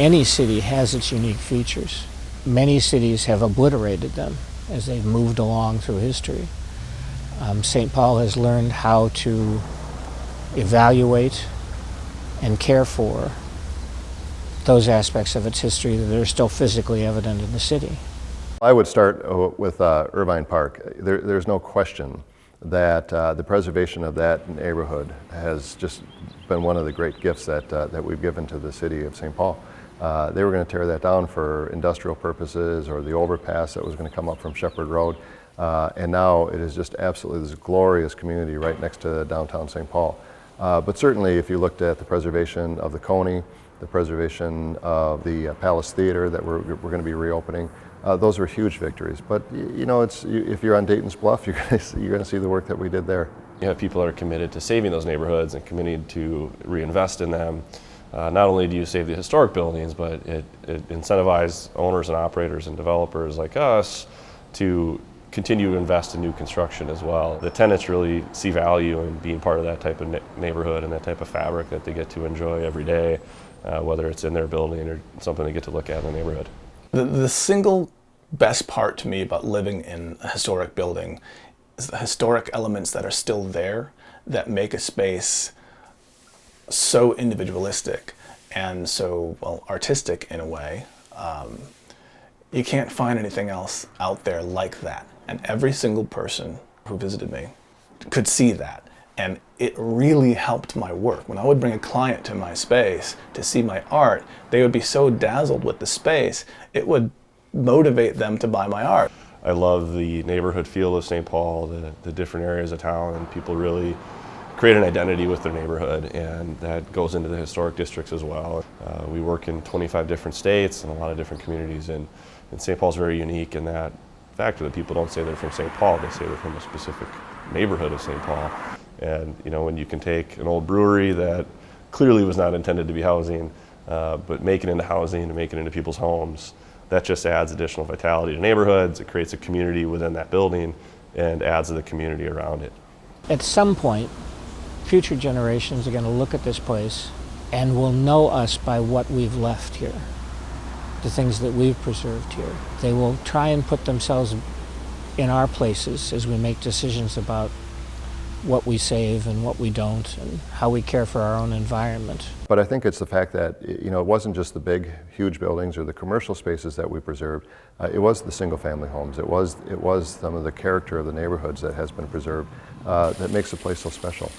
Any city has its unique features. Many cities have obliterated them as they've moved along through history. St. Paul has learned how to evaluate and care for those aspects of its history that are still physically evident in the city. I would start with Irvine Park. There's no question that the preservation of that neighborhood has just been one of the great gifts that we've given to the city of St. Paul. They were going to tear that down for industrial purposes or the overpass that was going to come up from Shepherd Road. And now it is just absolutely this glorious community right next to downtown St. Paul. But certainly if you looked at the preservation of the Coney, the preservation of the Palace Theater that we're going to be reopening, those were huge victories. But you know, if you're on Dayton's Bluff, you're going to see the work that we did there. You have people that are committed to saving those neighborhoods and committed to reinvest in them. Not only do you save the historic buildings, but it incentivizes owners and operators and developers like us to continue to invest in new construction as well. The tenants really see value in being part of that type of neighborhood and that type of fabric that they get to enjoy every day, whether it's in their building or something they get to look at in the neighborhood. The single best part to me about living in a historic building is the historic elements that are still there that make a space so individualistic and so, well, artistic in a way. You can't find anything else out there like that. And every single person who visited me could see that. And it really helped my work. When I would bring a client to my space to see my art, they would be so dazzled with the space, it would motivate them to buy my art. I love the neighborhood feel of St. Paul, the different areas of town, and people really create an identity with their neighborhood, and that goes into the historic districts as well. We work in 25 different states and a lot of different communities, and St. Paul's very unique in that factor that people don't say they're from St. Paul, they say they're from a specific neighborhood of St. Paul. And you know, when you can take an old brewery that clearly was not intended to be housing, but make it into housing and make it into people's homes, that just adds additional vitality to neighborhoods. It creates a community within that building and adds to the community around it. At some point, future generations are going to look at this place and will know us by what we've left here, the things that we've preserved here. They will try and put themselves in our places as we make decisions about what we save and what we don't, and how we care for our own environment. But I think it's the fact that, you know, it wasn't just the big, huge buildings or the commercial spaces that we preserved. It was the single-family homes. It was some of the character of the neighborhoods that has been preserved that makes the place so special.